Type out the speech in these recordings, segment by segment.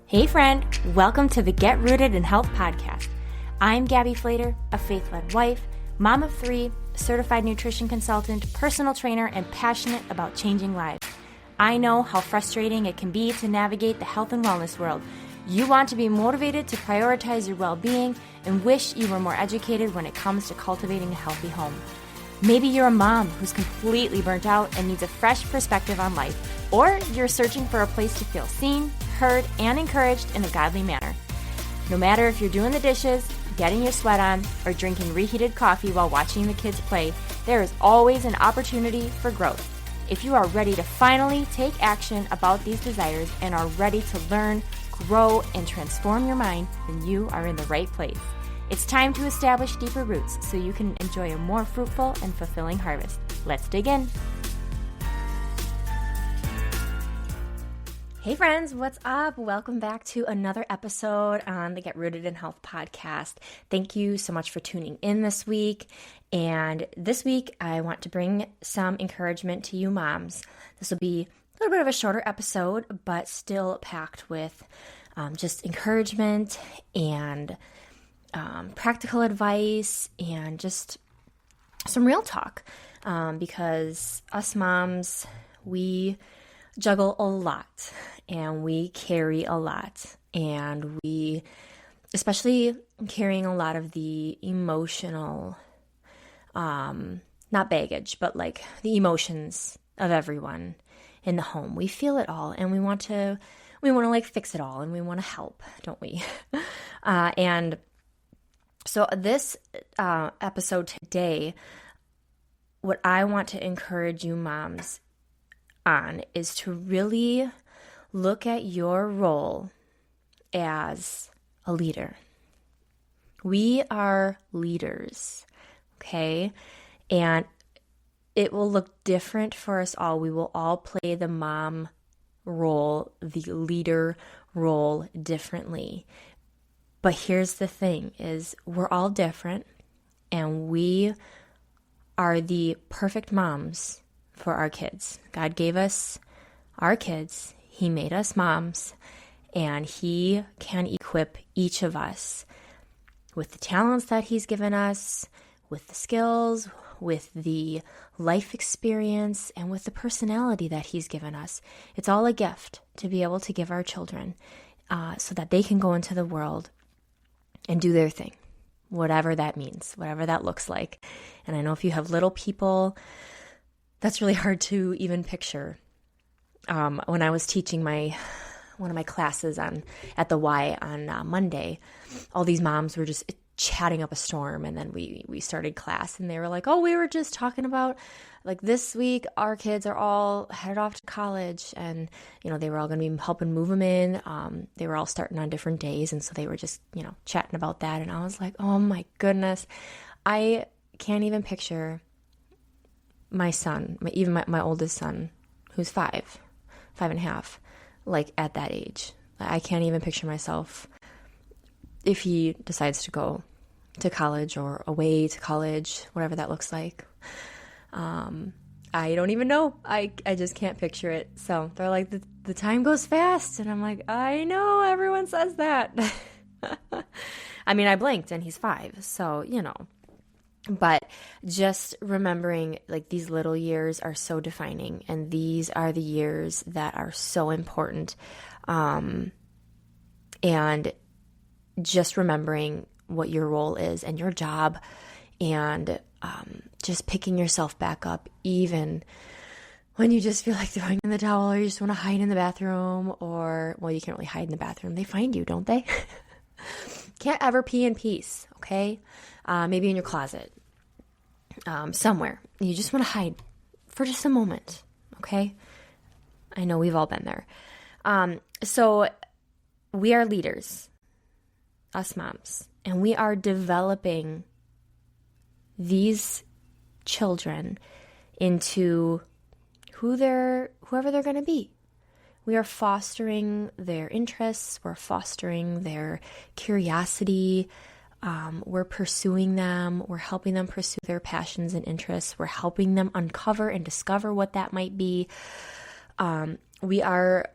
Hey friend, welcome to the Get Rooted in Health podcast. I'm Gabby Flater, a faith-led wife, mom of 3, certified nutrition consultant, personal trainer, and passionate about changing lives. I know how frustrating it can be to navigate the health and wellness world. You want to be motivated to prioritize your well-being and wish you were more educated when it comes to cultivating a healthy home. Maybe you're a mom who's completely burnt out and needs a fresh perspective on life, or you're searching for a place to feel seen, heard, and encouraged in a godly manner. No matter if you're doing the dishes, getting your sweat on, or drinking reheated coffee while watching the kids play, there is always an opportunity for growth. If you are ready to finally take action about these desires and are ready to learn, grow, and transform your mind, then you are in the right place. It's time to establish deeper roots so you can enjoy a more fruitful and fulfilling harvest. Let's dig in. Hey friends, what's up? Welcome back to another episode on the Get Rooted in Health podcast. Thank you so much for tuning in this week. And this week, I want to bring some encouragement to you moms. This will be a little bit of a shorter episode, but still packed with just encouragement and practical advice and just some real talk. Because us moms, we juggle a lot and we carry a lot, and we, especially carrying a lot of the emotional, not baggage, but like the emotions of everyone in the home. We feel it all, and we want to like fix it all, and we want to help, don't we? And so this episode today, what I want to encourage you moms on is to really look at your role as a leader. We are leaders, okay? And it will look different for us all. We will all play the mom role, the leader role differently. But here's the thing is we're all different, and we are the perfect moms for our kids. God gave us our kids. He made us moms, and He can equip each of us with the talents that He's given us, with the skills, with the life experience, and with the personality that He's given us. It's all a gift to be able to give our children so that they can go into the world and do their thing, whatever that means, whatever that looks like. And I know if you have little people, that's really hard to even picture. When I was teaching one of my classes at the Y on Monday, all these moms were just chatting up a storm, and then we started class, and they were like, "Oh, we were just talking about like this week our kids are all headed off to college, and they were all going to be helping move them in. They were all starting on different days, and so they were just chatting about that." And I was like, "Oh my goodness, I can't even picture my son, my oldest son, who's 5.5, like at that age. I can't even picture myself if he decides to go to college or away to college, whatever that looks like. I don't even know. I just can't picture it. So they're like, the time goes fast. And I'm like, I know, everyone says that. I mean, I blinked and he's 5. So, But just remembering like these little years are so defining, and these are the years that are so important. And just remembering what your role is and your job, and just picking yourself back up even when you just feel like throwing in the towel, or you just want to hide in the bathroom, or, well, you can't really hide in the bathroom. They find you, don't they? Can't ever pee in peace, okay? Maybe in your closet, somewhere. You just want to hide for just a moment, okay? I know we've all been there. So we are leaders, us moms, and we are developing these children into whoever they're going to be. We are fostering their interests. We're fostering their curiosity. We're pursuing them. We're helping them pursue their passions and interests. We're helping them uncover and discover what that might be. We are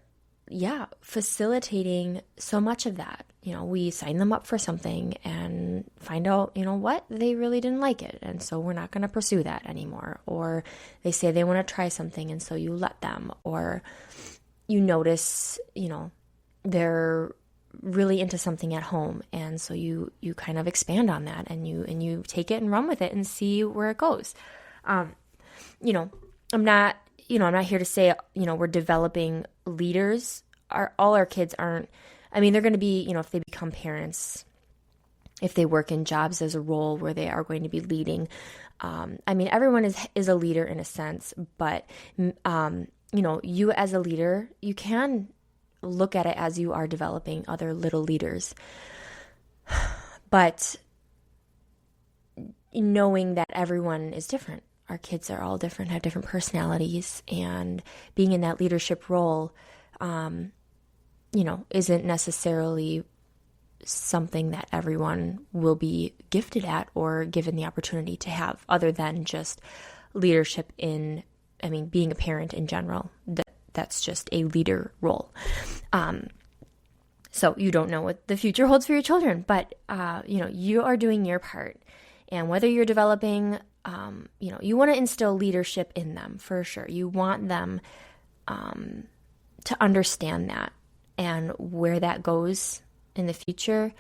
facilitating so much of that. We sign them up for something and find out, what, they really didn't like it. And so we're not going to pursue that anymore. Or they say they want to try something. And so you let them, or you notice, they're really into something at home. And so you kind of expand on that and you take it and run with it and see where it goes. I'm not here to say, we're developing leaders. All our kids aren't, they're going to be, if they become parents, if they work in jobs as a role where they are going to be leading. Everyone is a leader in a sense, but, you as a leader, you can look at it as you are developing other little leaders. But knowing that everyone is different. Our kids are all different, have different personalities, and being in that leadership role, isn't necessarily something that everyone will be gifted at or given the opportunity to have, other than just leadership in, being a parent in general. That's just a leader role. So you don't know what the future holds for your children, but, you are doing your part. And whether you're developing, you want to instill leadership in them for sure. You want them to understand that, and where that goes in the future,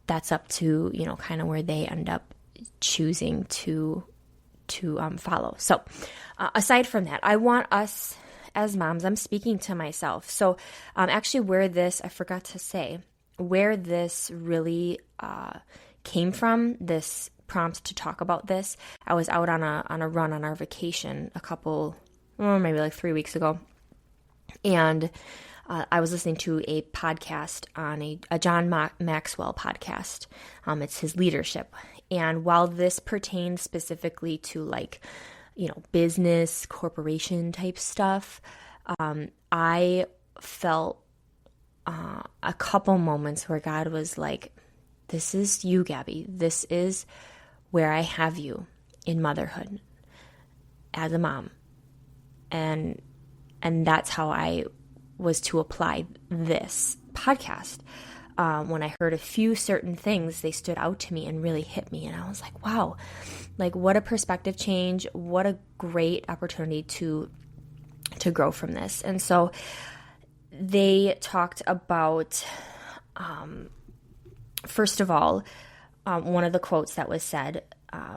that's up to, kind of where they end up choosing to follow. So aside from that, I want us as moms, I'm speaking to myself. So actually I forgot to say where this really came from, this prompt to talk about this. I was out on a run on our vacation maybe like 3 weeks ago. And I was listening to a podcast on a John Maxwell podcast. It's his leadership. And while this pertains specifically to business, corporation type stuff, I felt a couple moments where God was like, this is you, Gabby. This is where I have you in motherhood as a mom. And that's how I was to apply this podcast. When I heard a few certain things, they stood out to me and really hit me. And I was like, wow, what a perspective change. What a great opportunity to grow from this. And so they talked about, first of all, one of the quotes that was said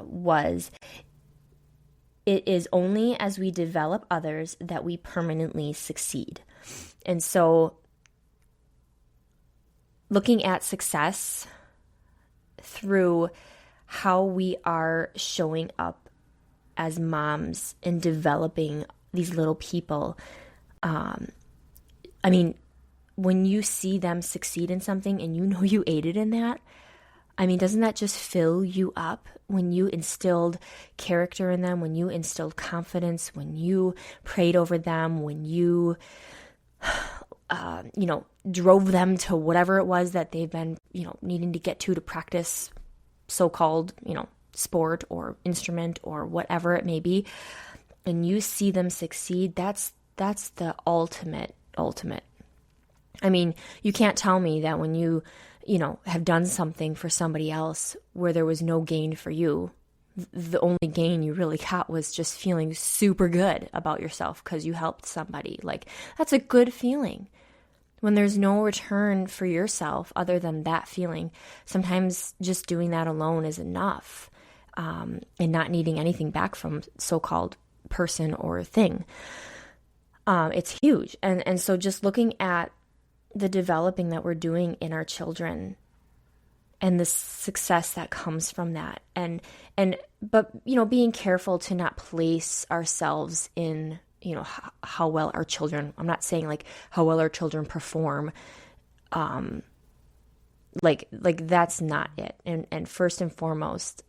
was, "It is only as we develop others that we permanently succeed." And so looking at success through how we are showing up as moms and developing these little people, when you see them succeed in something and you aided in that, doesn't that just fill you up? When you instilled character in them, when you instilled confidence, when you prayed over them, when you, drove them to whatever it was that they've been, needing to get to practice so-called, sport or instrument or whatever it may be, and you see them succeed, that's the ultimate. You can't tell me that when you have done something for somebody else where there was no gain for you, the only gain you really got was just feeling super good about yourself because you helped somebody. That's a good feeling. When there's no return for yourself other than that feeling, sometimes just doing that alone is enough, and not needing anything back from so-called person or thing. It's huge. And so just looking at the developing that we're doing in our children and the success that comes from that. But being careful to not place ourselves in, how well our children, I'm not saying how well our children perform. That's not it. And first and foremost,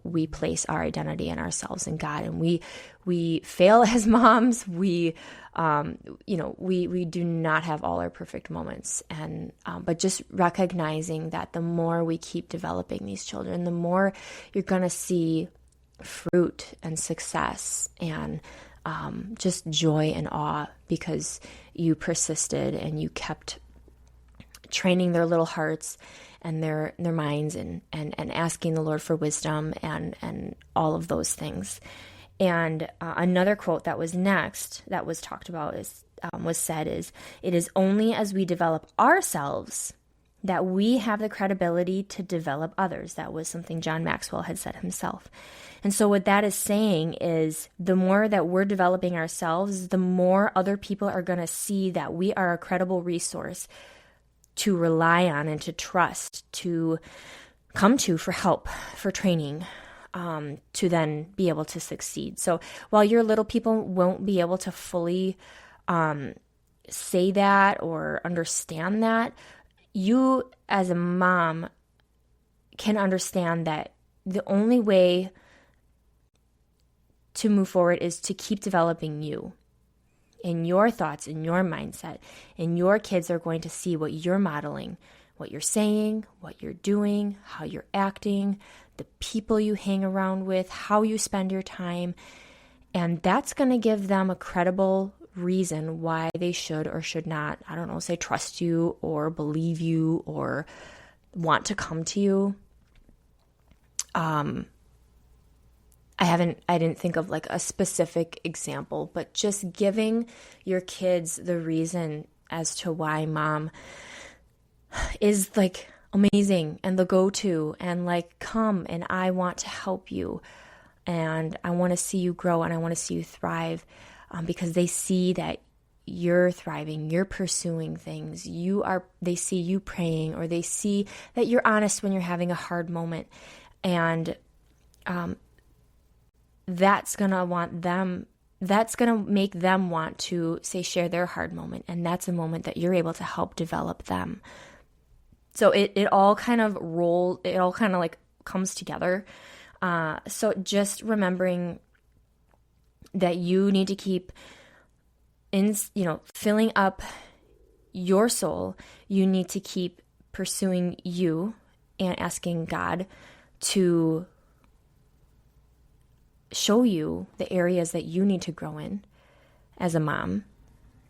we place our identity and ourselves in God, and we fail as moms. We do not have all our perfect moments, and but just recognizing that the more we keep developing these children, the more you're going to see fruit and success, and just joy and awe because you persisted and you kept training their little hearts and their minds and asking the Lord for wisdom and all of those things. And another quote that was next that was talked about was said, it is only as we develop ourselves that we have the credibility to develop others. That was something John Maxwell had said himself. And so what that is saying is the more that we're developing ourselves, the more other people are going to see that we are a credible resource to rely on and to trust, to come to for help, for training, to then be able to succeed. So while your little people won't be able to fully say that or understand that, you as a mom can understand that the only way to move forward is to keep developing you in your thoughts, in your mindset, and your kids are going to see what you're modeling, what you're saying, what you're doing, how you're acting, the people you hang around with, how you spend your time, and that's going to give them a credible reason why they should or should not, I don't know, say trust you or believe you or want to come to you. I didn't think of like a specific example, but just giving your kids the reason as to why mom is like amazing and the go-to and like, come and I want to help you and I want to see you grow and I want to see you thrive, because they see that you're thriving, you're pursuing things, they see you praying, or they see that you're honest when you're having a hard moment. And that's going to make them want to, say, share their hard moment. And that's a moment that you're able to help develop them. So it all kind of like comes together. So just remembering that you need to keep filling up your soul. You need to keep pursuing you and asking God to show you the areas that you need to grow in as a mom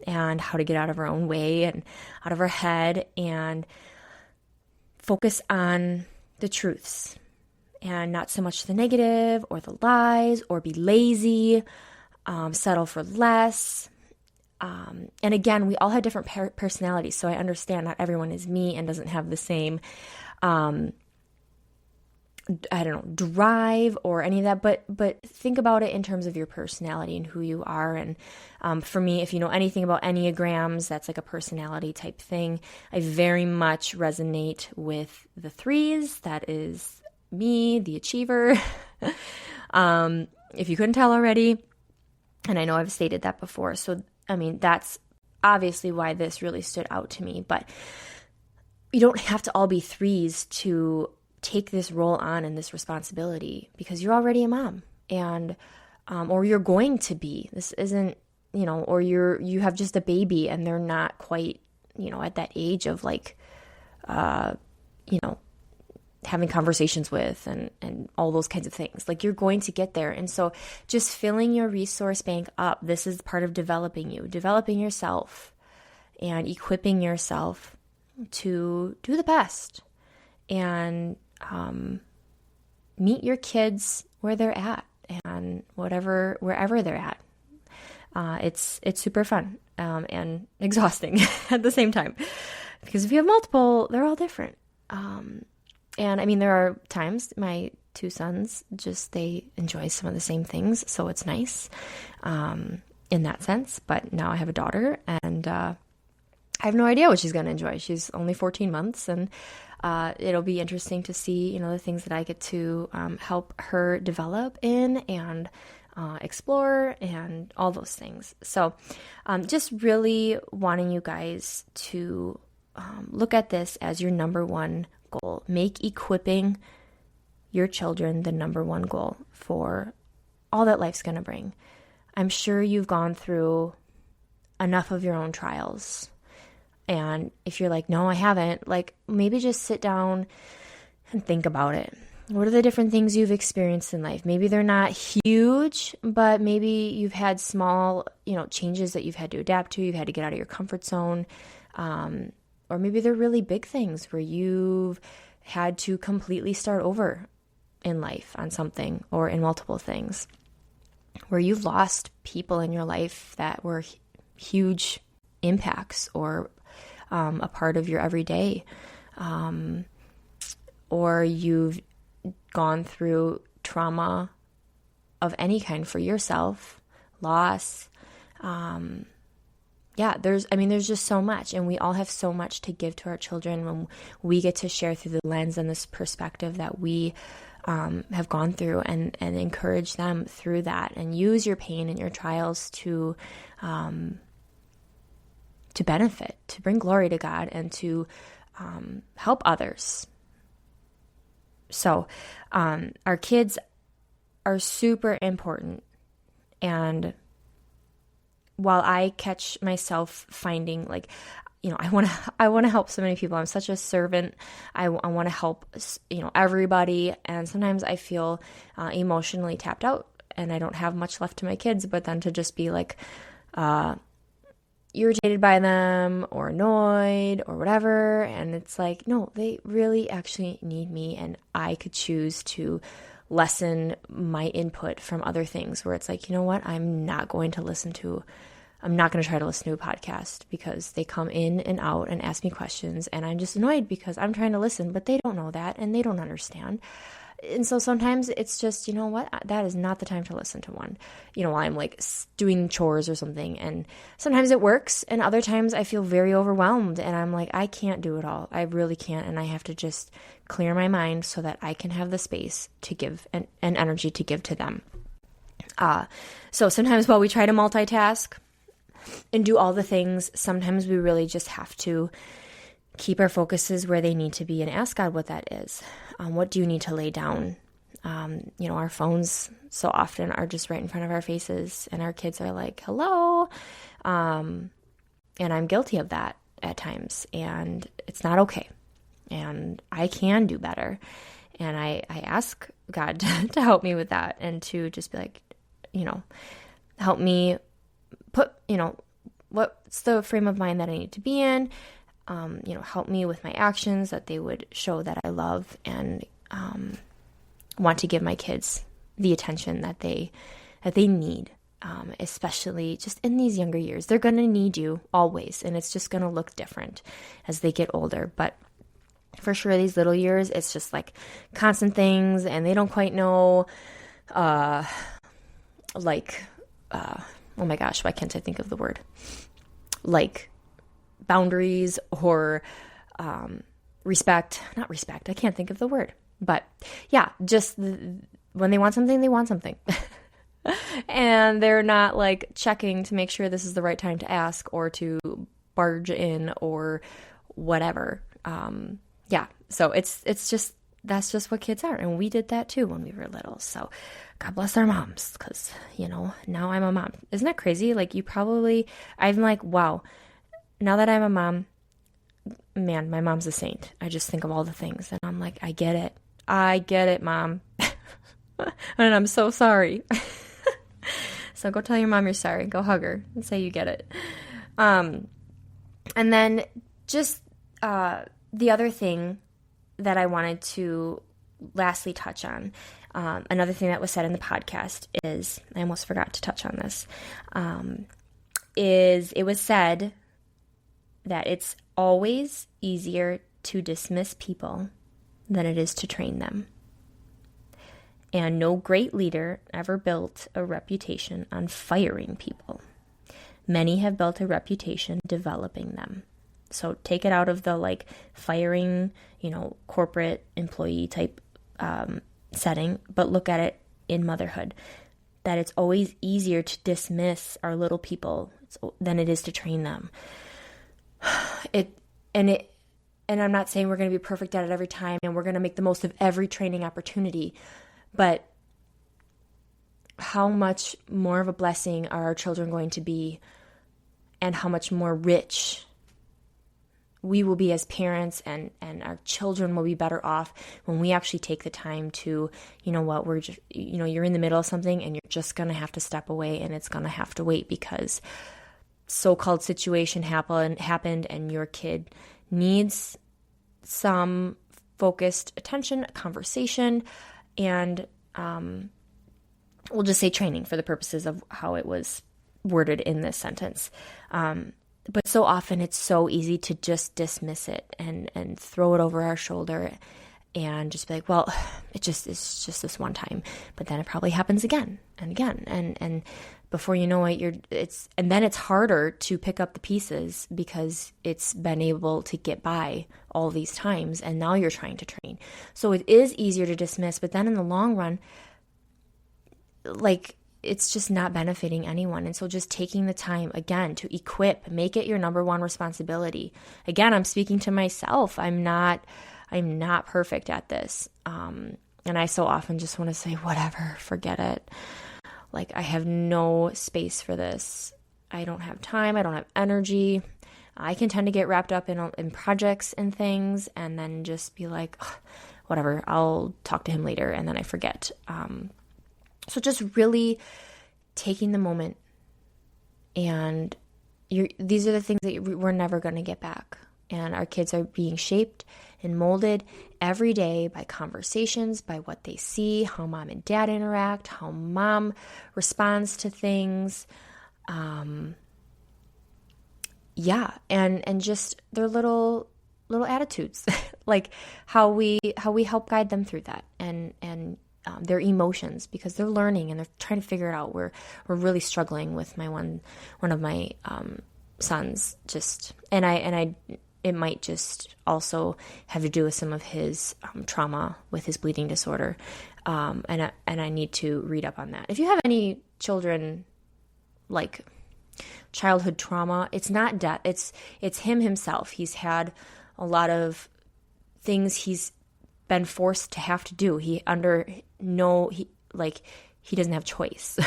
and how to get out of our own way and out of our head and focus on the truths and not so much the negative or the lies or be lazy, settle for less. And again, we all have different personalities, so I understand not everyone is me and doesn't have the same drive or any of that, but think about it in terms of your personality and who you are. And for me, if you know anything about Enneagrams, that's like a personality type thing. I very much resonate with the 3s. That is me, the achiever. If you couldn't tell already, and I know I've stated that before. So, I mean, that's obviously why this really stood out to me, but you don't have to all be 3s to take this role on and this responsibility, because you're already a mom and or you're going to be. This isn't, or you have just a baby and they're not quite, at that age of like having conversations with and all those kinds of things. Like, you're going to get there. And so just filling your resource bank up, this is part of developing yourself and equipping yourself to do the best and meet your kids where they're at and wherever they're at. It's super fun and exhausting at the same time, because if you have multiple, they're all different. And I mean, there are times my 2 sons they enjoy some of the same things, so it's nice in that sense. But now I have a daughter, and I have no idea what she's going to enjoy. She's only 14 months, and it'll be interesting to see, the things that I get to help her develop in and explore and all those things. So just really wanting you guys to look at this as your number one goal. Make equipping your children the number one goal for all that life's going to bring. I'm sure you've gone through enough of your own trials. And if you're like, no, I haven't, like, maybe just sit down and think about it What are the different things you've experienced in life? Maybe they're not huge, but maybe you've had small, changes that you've had to adapt to. You've had to get out of your comfort zone. Or maybe they're really big things where you've had to completely start over in life on something or in multiple things, where you've lost people in your life that were huge impacts or a part of your everyday, or you've gone through trauma of any kind for yourself, loss. There's just so much, and we all have so much to give to our children when we get to share through the lens and this perspective that we have gone through, and encourage them through that, and use your pain and your trials to benefit, to bring glory to God, and to help others. So our kids are super important, and while I catch myself finding I want to help so many people. I'm such a servant. I want to help, everybody. And sometimes I feel emotionally tapped out and I don't have much left to my kids, but then to just be irritated by them or annoyed or whatever. And it's like, no, they really actually need me. And I could choose to lessen my input from other things where it's like, you know what? I'm not going to try to listen to a podcast because they come in and out and ask me questions, and I'm just annoyed because I'm trying to listen, but they don't know that and they don't understand. And so sometimes it's just, you know what, that is not the time to listen to one, while I'm doing chores or something. And sometimes it works, and other times I feel very overwhelmed and I'm like, I can't do it all. I really can't. And I have to just clear my mind so that I can have the space to give and energy to give to them. So sometimes while we try to multitask and do all the things, sometimes we really just have to keep our focuses where they need to be and ask God what that is. What do you need to lay down? Our phones so often are just right in front of our faces, and our kids are like, hello. And I'm guilty of that at times, and it's not okay. And I can do better. And I ask God to help me with that, and to just be like, help me put, what's the frame of mind that I need to be in? Help me with my actions, that they would show that I love and want to give my kids the attention that they need, especially just in these younger years. They're going to need you always, and it's just going to look different as they get older. But for sure, these little years, it's just constant things, and they don't quite know, oh my gosh, why can't I think of the word? Boundaries or respect. Not respect, I can't think of the word. But yeah, just when they want something, they want something. And they're not checking to make sure this is the right time to ask or to barge in or whatever. So it's just, that's just what kids are. And we did that too when we were little. So God bless our moms, because, now I'm a mom. Isn't that crazy? I'm like, wow, now that I'm a mom, man, my mom's a saint. I just think of all the things, and I'm like, I get it, Mom. And I'm so sorry. So go tell your mom you're sorry. Go hug her and say you get it. And then just the other thing that I wanted to lastly touch on, another thing that was said in the podcast is, I almost forgot to touch on this, is it was said that it's always easier to dismiss people than it is to train them. And no great leader ever built a reputation on firing people. Many have built a reputation developing them. So take it out of the firing, corporate employee type setting, but look at it in motherhood, that it's always easier to dismiss our little people than it is to train them. And I'm not saying we're going to be perfect at it every time and we're going to make the most of every training opportunity, but how much more of a blessing are our children going to be, and how much more rich we will be as parents, and our children will be better off when we actually take the time to, you know what, we're just, you know, you're in the middle of something and you're just going to have to step away, and it's going to have to wait because so-called situation happened and your kid needs some focused attention, a conversation, and we'll just say training for the purposes of how it was worded in this sentence. But so often it's so easy to just dismiss it and throw it over our shoulder and just be like, well, it's just this one time. But then it probably happens again and again. And before you know it, and then it's harder to pick up the pieces because it's been able to get by all these times. And now you're trying to train. So it is easier to dismiss. But then in the long run, like, it's just not benefiting anyone. And so just taking the time, again, to equip, make it your number one responsibility. Again, I'm speaking to myself. I'm not perfect at this. And I so often just want to say, whatever, forget it. Like, I have no space for this. I don't have time. I don't have energy. I can tend to get wrapped up in projects and things and then just be like, whatever, I'll talk to him later. And then I forget. So just really taking the moment, and these are the things that we're never going to get back. And our kids are being shaped and molded every day by conversations, by what they see, how mom and dad interact, how mom responds to things. And just their little attitudes, like how we help guide them through that, and their emotions, because they're learning and they're trying to figure it out. We're really struggling with my one of my sons, it might just also have to do with some of his trauma with his bleeding disorder, and I need to read up on that. If you have any children, like childhood trauma, it's not death. It's him himself. He's had a lot of things he's been forced to have to do. He doesn't have choice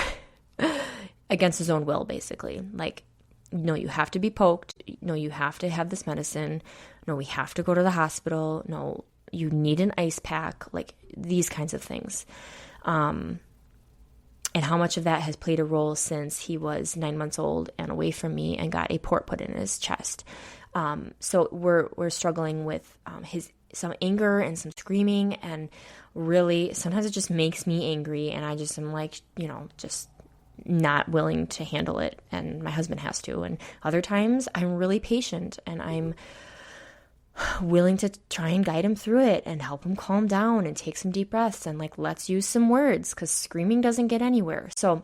against his own will, basically. Like, no, you have to be poked. No, you have to have this medicine. No, we have to go to the hospital. No, you need an ice pack. Like, these kinds of things. And how much of that has played a role since he was 9 months old and away from me and got a port put in his chest. So we're struggling with some anger and some screaming, and really sometimes it just makes me angry, and I just am like, just not willing to handle it, and my husband has to. And other times I'm really patient and I'm willing to try and guide him through it and help him calm down and take some deep breaths and let's use some words, because screaming doesn't get anywhere. So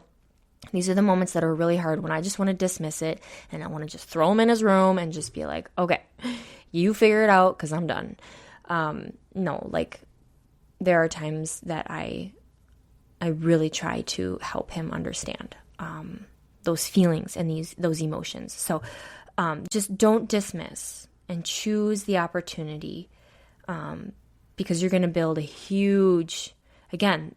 these are the moments that are really hard, when I just want to dismiss it and I want to just throw him in his room and just be like, okay, you figure it out, because I'm done. There are times that I really try to help him understand those feelings and those emotions. So just don't dismiss and choose the opportunity, because you're going to build a huge, again,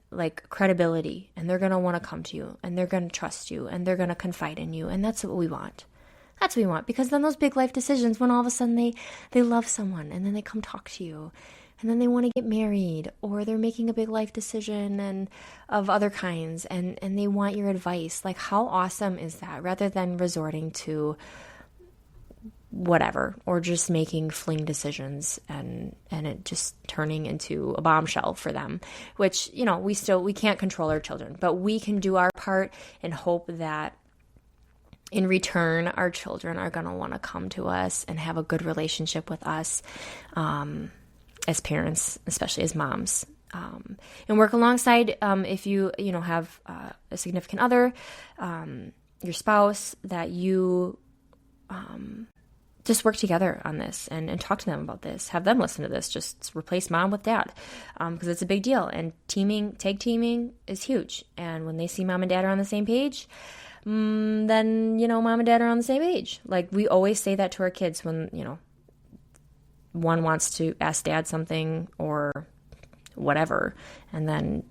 credibility, and they're going to want to come to you, and they're going to trust you, and they're going to confide in you, and that's what we want. That's what we want, because then those big life decisions, when all of a sudden they love someone, and then they come talk to you, and then they want to get married, or they're making a big life decision and of other kinds, and they want your advice. Like, how awesome is that? Rather than resorting to whatever, or just making fling decisions and it just turning into a bombshell for them, which, we can't control our children, but we can do our part and hope that in return, our children are going to want to come to us and have a good relationship with us, as parents, especially as moms, and work alongside, if you have a significant other, your spouse, that you just work together on this and talk to them about this. Have them listen to this. Just replace mom with dad, because it's a big deal. And tag teaming is huge. And when they see mom and dad are on the same page, then, mom and dad are on the same page. Like, we always say that to our kids when, one wants to ask dad something or whatever, and then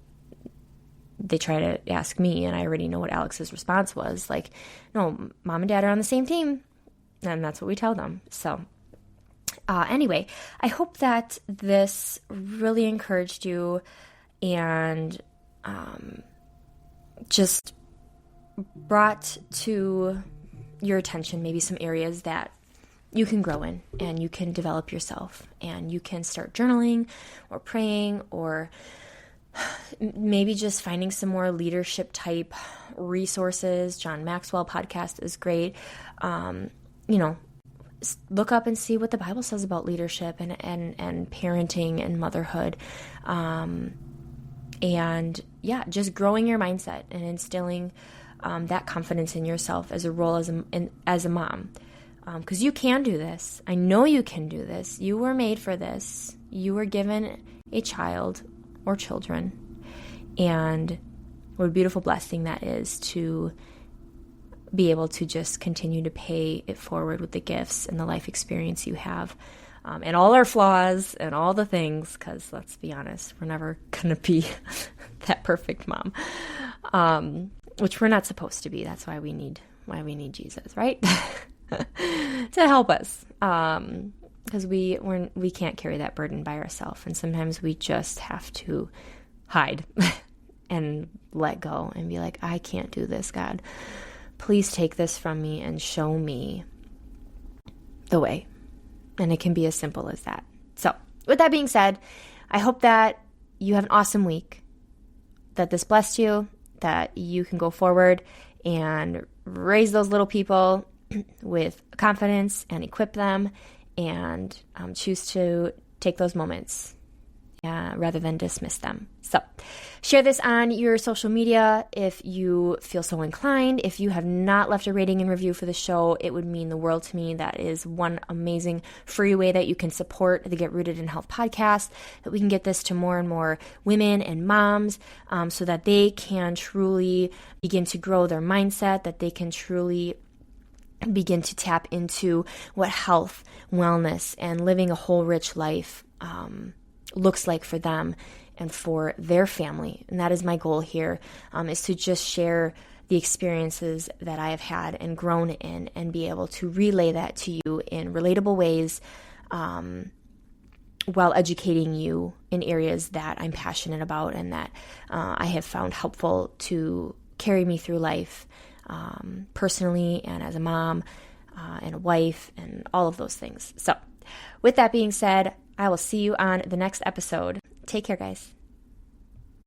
they try to ask me, and I already know what Alex's response was. Like, no, mom and dad are on the same team. And that's what we tell them. So Anyway, I hope that this really encouraged you and just brought to your attention maybe some areas that you can grow in and you can develop yourself, and you can start journaling or praying, or maybe just finding some more leadership type resources. John Maxwell podcast is great. Look up and see what the Bible says about leadership and parenting and motherhood. Just growing your mindset and instilling that confidence in yourself as a role as a mom. Because you can do this. I know you can do this. You were made for this. You were given a child or children. And what a beautiful blessing that is to be able to just continue to pay it forward with the gifts and the life experience you have. And all our flaws and all the things, because let's be honest, we're never going to be that perfect mom, which we're not supposed to be. That's why we need Jesus, right? To help us, because we can't carry that burden by ourselves, and sometimes we just have to hide and let go and be like, I can't do this, God. Please take this from me and show me the way. And it can be as simple as that. So, with that being said, I hope that you have an awesome week, that this blessed you, that you can go forward and raise those little people with confidence and equip them, and choose to take those moments rather than dismiss them. So share this on your social media if you feel so inclined. If you have not left a rating and review for the show, it would mean the world to me. That is one amazing free way that you can support the Get Rooted in Health podcast, that we can get this to more and more women and moms, so that they can truly begin to grow their mindset, that they can truly begin to tap into what health, wellness, and living a whole, rich life looks like for them and for their family. And that is my goal here, is to just share the experiences that I have had and grown in, and be able to relay that to you in relatable ways, while educating you in areas that I'm passionate about and that I have found helpful to carry me through life, personally and as a mom and a wife and all of those things. So with that being said, I will see you on the next episode. Take care, guys.